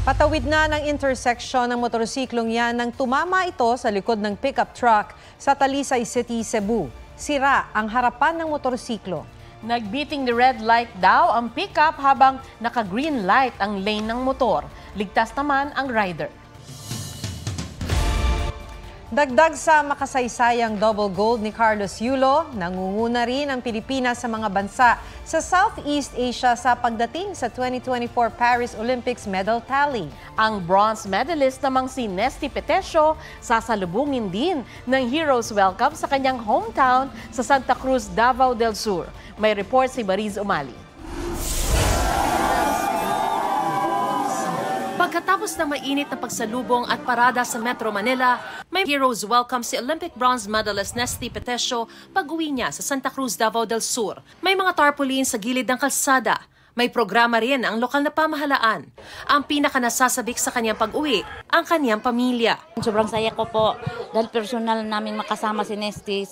Patawid na ng intersection ng motorsiklong yan nang tumama ito sa likod ng pickup truck sa Talisay City, Cebu. Sira ang harapan ng motorsiklo. Nagbeating the red light daw ang pickup habang naka-green light ang lane ng motor. Ligtas naman ang rider. Dagdag sa makasaysayang double gold ni Carlos Yulo, nangunguna rin ang Pilipinas sa mga bansa sa Southeast Asia sa pagdating sa 2024 Paris Olympics medal tally. Ang bronze medalist namang si Nesty Petesio sasalubungin din ng Heroes Welcome sa kanyang hometown sa Santa Cruz, Davao del Sur. May report si Mariz Umali. Pagkatapos ng mainit na pagsalubong at parada sa Metro Manila, may Heroes Welcome si Olympic bronze medalist Nesty Petesio pag-uwi niya sa Santa Cruz, Davao del Sur. May mga tarpaulin sa gilid ng kalsada. May programa rin ang lokal na pamahalaan. Ang pinakanasasabik sa kanyang pag-uwi, ang kanyang pamilya. Sobrang saya ko po dahil personal namin makasama si Nesty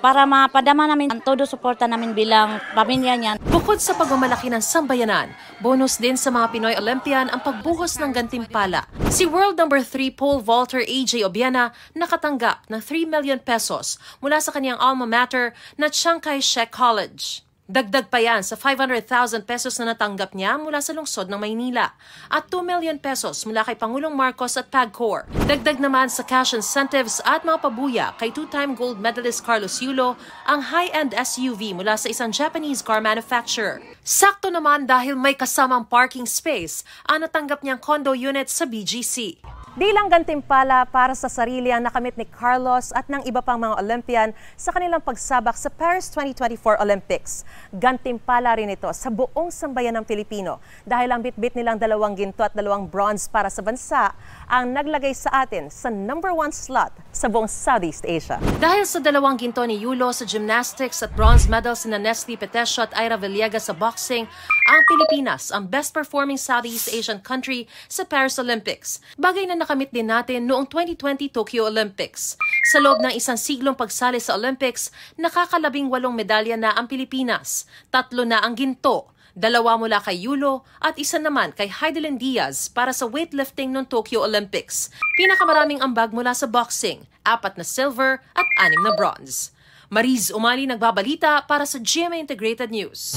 para mapadama namin ang todo suporta namin bilang pamilya niya. Bukod sa pagmamalaki ng sambayanan, bonus din sa mga Pinoy Olympian ang pagbuhos ng gantimpala. Si World No. 3 pole vaulter AJ Obiana nakatanggap ng 3 million pesos mula sa kanyang alma mater na Chiang Kai-shek College. Dagdag pa yan sa 500,000 pesos na natanggap niya mula sa lungsod ng Maynila at 2 million pesos mula kay Pangulong Marcos at PAGCOR. Dagdag naman sa cash incentives at mga pabuya kay two-time gold medalist Carlos Yulo ang high-end SUV mula sa isang Japanese car manufacturer. Sakto naman dahil may kasamang parking space ang natanggap niyang condo unit sa BGC. Di lang gantimpala para sa sarili ang nakamit ni Carlos at ng iba pang mga Olympian sa kanilang pagsabak sa Paris 2024 Olympics. Gantimpala rin ito sa buong sambayan ng Pilipino dahil ang bitbit nilang 2 ginto at 2 bronze para sa bansa ang naglagay sa atin sa #1 slot sa buong Southeast Asia. Dahil sa 2 ginto ni Yulo sa gymnastics at bronze medals ni Nesty Petesio at Ira Villegas sa boxing, ang Pilipinas ang best performing Southeast Asian country sa Paris Olympics. Bagay na nakamit din natin noong 2020 Tokyo Olympics. Sa loob ng isang siglong pagsali sa Olympics, nakaka-18 medalya na ang Pilipinas. 3 na ang ginto, 2 mula kay Yulo at 1 naman kay Heidelin Diaz para sa weightlifting noong Tokyo Olympics. Pinakamaraming ambag mula sa boxing, 4 na silver at 6 na bronze. Mariz Umali nagbabalita para sa GMA Integrated News.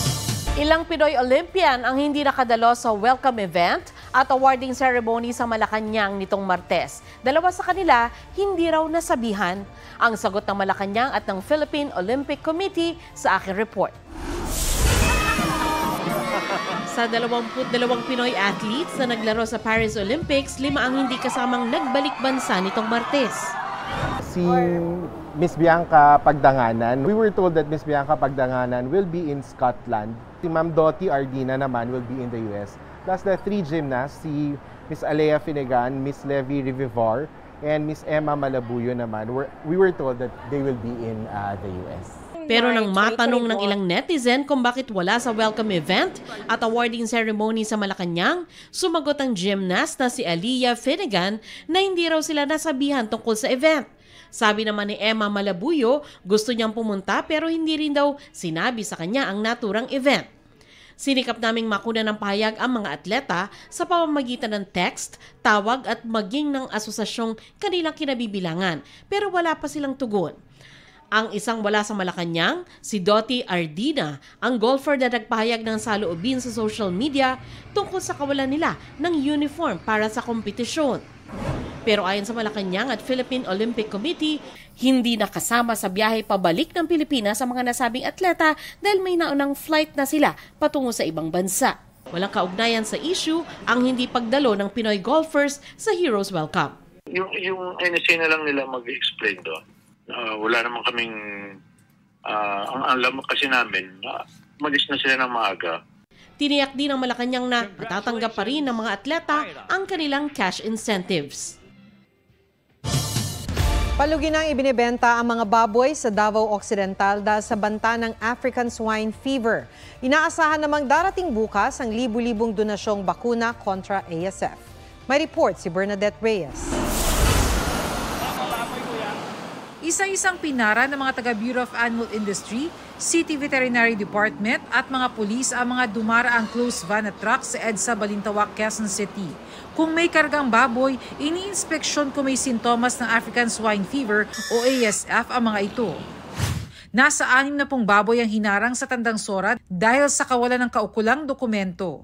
Ilang Pinoy Olympian ang hindi nakadalo sa welcome event at awarding ceremony sa Malacanang nitong Martes. 2 sa kanila hindi raw nasabihan. Ang sagot ng Malacanang at ng Philippine Olympic Committee sa aking report. Sa 22 Pinoy athletes na naglaro sa Paris Olympics, 5 ang hindi kasamang nagbalik bansa nitong Martes. Si Miss Bianca Pagdanganan, we were told that Miss Bianca Pagdanganan will be in Scotland. Si Ma'am Dottie Ardina naman will be in the US. Plus the 3 gymnasts, si Miss Alea Finnegan, Miss Levy Rivivor, and Miss Emma Malabuyo naman, we were told that they will be in the US. Pero nang matanong ng ilang netizen kung bakit wala sa welcome event at awarding ceremony sa Malacanang, sumagot ang gymnast na si Alea Finnegan na hindi raw sila nasabihan tungkol sa event. Sabi naman ni Emma Malabuyo, gusto niyang pumunta pero hindi rin daw sinabi sa kanya ang naturang event. Sinikap naming makuna ng pahayag ang mga atleta sa pamamagitan ng text, tawag at maging ng asosasyong kanilang kinabibilangan pero wala pa silang tugon. Ang isang wala sa Malacanang, si Dottie Ardina, ang golfer na nagpahayag ng saloobin sa social media tungkol sa kawalan nila ng uniform para sa kompetisyon. Pero ayon sa Malacanang at Philippine Olympic Committee, hindi nakasama sa biyahe pabalik ng Pilipinas sa mga nasabing atleta dahil may naunang flight na sila patungo sa ibang bansa. Walang kaugnayan sa issue ang hindi pagdalo ng Pinoy golfers sa Heroes Welcome. Yung NSA na lang nila mag-explain doon. Wala naman kaming, ang alam kasi namin, malis na sila ng maaga. Tiniyak din ng Malacanang na matatanggap pa rin ng mga atleta ang kanilang cash incentives. Paluginang ibinebenta ang mga baboy sa Davao Occidental dahil sa banta ng African Swine Fever. Inaasahan namang darating bukas ang libu-libong donasyong bakuna kontra ASF. May report si Bernadette Reyes. Isa-isang pinara ng mga taga Bureau of Animal Industry, City Veterinary Department at mga pulis ang mga dumaraang closed van at truck sa EDSA Balintawak, Quezon City. Kung may kargang baboy, ini-inspeksyon kung may sintomas ng African Swine Fever o ASF ang mga ito. Nasa 60 baboy ang hinarang sa Tandang Sora dahil sa kawalan ng kaukulang dokumento.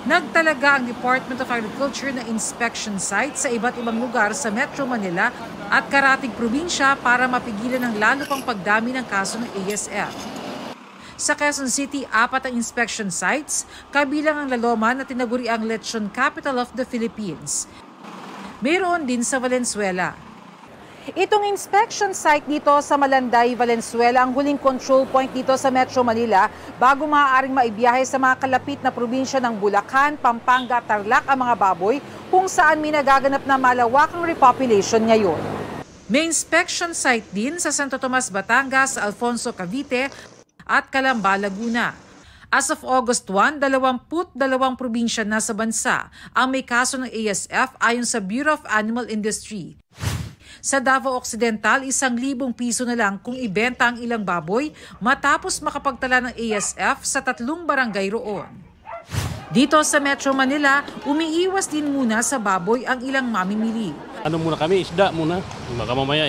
Nagtalaga ang Department of Agriculture na inspection site sa iba't ibang lugar sa Metro Manila at karatig probinsya para mapigilan ang lalo pang pagdami ng kaso ng ASF. Sa Quezon City, 4 ang inspection sites, kabilang ang Laloman na tinaguri ang Lechon Capital of the Philippines. Mayroon din sa Valenzuela. Itong inspection site dito sa Malanday, Valenzuela, ang huling control point dito sa Metro Manila bago maaaring maibiyahe sa mga kalapit na probinsya ng Bulacan, Pampanga at Tarlac ang mga baboy kung saan may nagaganap na malawakang repopulation ngayon. May inspection site din sa Santo Tomas, Batangas, Alfonso, Cavite at Calamba, Laguna. As of August 1, 22 probinsya na sa bansa ang may kaso ng ASF ayon sa Bureau of Animal Industry. Sa Davao Occidental, 1,000 piso na lang kung ibenta ang ilang baboy matapos makapagtala ng ASF sa 3 barangay roon. Dito sa Metro Manila, umiiwas din muna sa baboy ang ilang mamimili. Ano muna kami, isda muna. Baka mamaya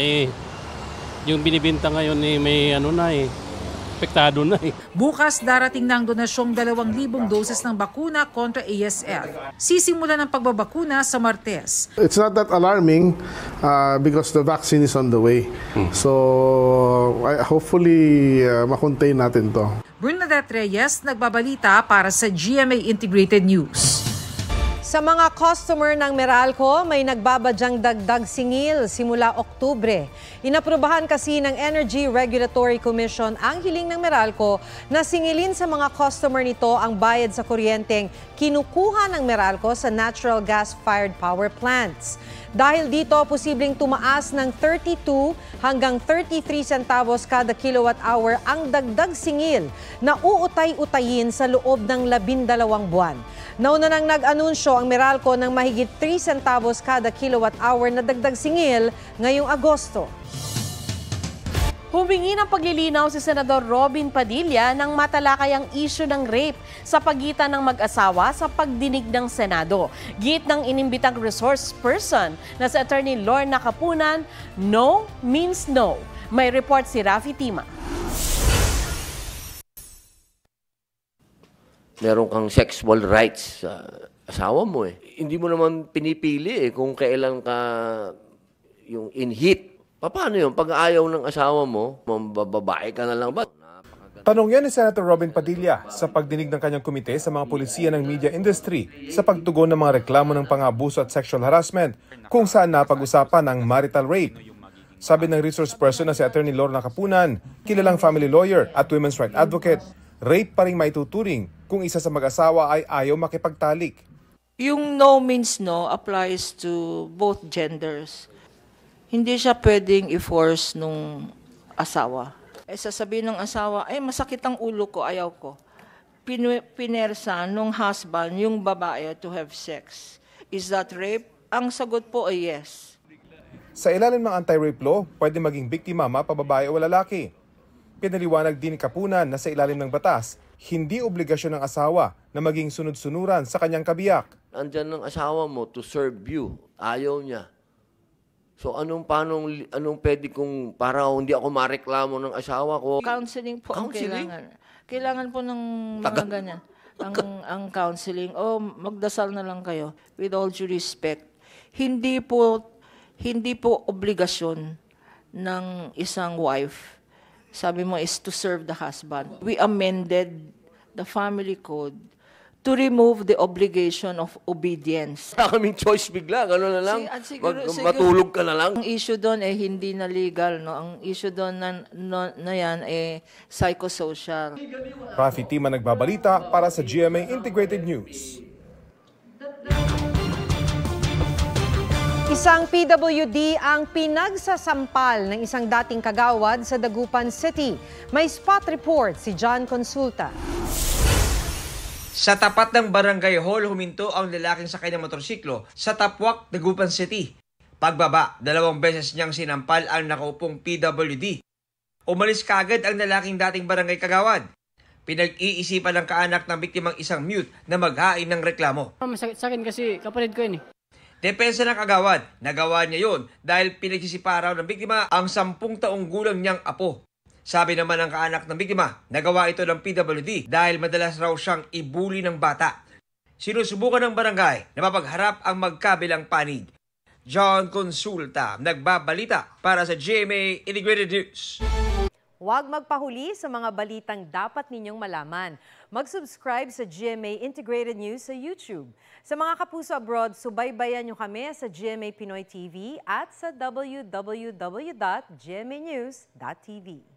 yung binibenta ngayon may apektado na Bukas darating na ang donasyong 2,000 doses ng bakuna kontra ASF. Sisimulan ang pagbabakuna sa Martes. It's not that alarming because the vaccine is on the way. So hopefully makontain natin to. Bernadette Reyes, nagbabalita para sa GMA Integrated News. Sa mga customer ng Meralco, may nagbabadyang dagdag singil simula Oktubre. Inaprubahan kasi ng Energy Regulatory Commission ang hiling ng Meralco na singilin sa mga customer nito ang bayad sa kuryenteng kinukuha ng Meralco sa natural gas-fired power plants. Dahil dito, posibleng tumaas ng 32 hanggang 33 centavos kada kilowatt hour ang dagdag singil na uutay-utayin sa loob ng 12 buwan. Nauna nang nag-anunsyo ang Meralco ng mahigit 3 centavos kada kilowatt hour na dagdag singil ngayong Agosto. Humingi ng paglilinaw si Senador Robin Padilla nang matalakay ang isyu ng rape sa pagitan ng mag-asawa sa pagdinig ng Senado. Git ng inimbitang resource person na si Attorney Lorna Capunan, no means no. May report si Rafi Tima. Meron kang sexual rights sa asawa mo Hindi mo naman pinipili kung kailan ka yung in heat. Paano yun? Pag ayaw ng asawa mo, bababae ka na lang ba? Tanong yan ni Senator Robin Padilla sa pagdinig ng kanyang komite sa mga pulisiya ng media industry sa pagtugon ng mga reklamo ng pang-abuso at sexual harassment kung saan napag-usapan ang marital rape. Sabi ng resource person na si Attorney Lorna Capunan, kilalang family lawyer at women's rights advocate, rape pa rin maituturing kung isa sa mag-asawa ay ayaw makipagtalik. Yung no means no applies to both genders. Hindi siya pwedeng i-force nung asawa. Sasabihin ng asawa, masakit ang ulo ko, ayaw ko. Pinersa nung husband, yung babae to have sex. Is that rape? Ang sagot po ay yes. Sa ilalim ng anti-rape law, pwede maging biktima mapababae o lalaki. Pinaliwanag din ni Capunan na sa ilalim ng batas, hindi obligasyon ng asawa na maging sunod-sunuran sa kanyang kabiyak. Andyan ng asawa mo to serve you. Ayaw niya. So anong pwede kung para hindi ako mareklamo ng asawa ko? Counseling po ang kailangan. Kailangan po ng mga ganyan. ang counseling. Magdasal na lang kayo. With all due respect. Hindi po obligasyon ng isang wife. Sabi mo is to serve the husband. We amended the family code to remove the obligation of obedience. Kaming choice bigla, gano'n na lang. Matulog ka na lang. Ang issue doon hindi na legal, no? Ang issue doon na yan psychosocial. Rafi Tima nagbabalita para sa GMA Integrated News. Isang PWD ang pinagsasampal ng isang dating kagawad sa Dagupan City. May spot report si John Consulta. Sa tapat ng Barangay Hall, huminto ang lalaking sakay ng motorsiklo sa Tapwak, Dagupan City. Pagbaba, 2 beses niyang sinampal ang nakaupong PWD. Umalis kagad ang lalaking dating barangay kagawad. Pinag-iisipan ng kaanak ng biktimang isang mute na maghain ng reklamo. Masakit sa akin kasi kapatid ko yun eh. Depensa ng kagawad, nagawa niya yun dahil pinagsisiparaw ng biktima ang 10 taong gulang niyang apo. Sabi naman ng kaanak ng biktima, nagawa ito ng PWD dahil madalas raw siyang ibuli ng bata. Sinusubukan ng barangay na mapagharap ang magkabilang panig. John Consulta, nagbabalita para sa GMA Integrated News. Huwag magpahuli sa mga balitang dapat ninyong malaman. Mag-subscribe sa GMA Integrated News sa YouTube. Sa mga kapuso abroad, subaybayan nyo kami sa GMA Pinoy TV at sa www.gmanews.tv.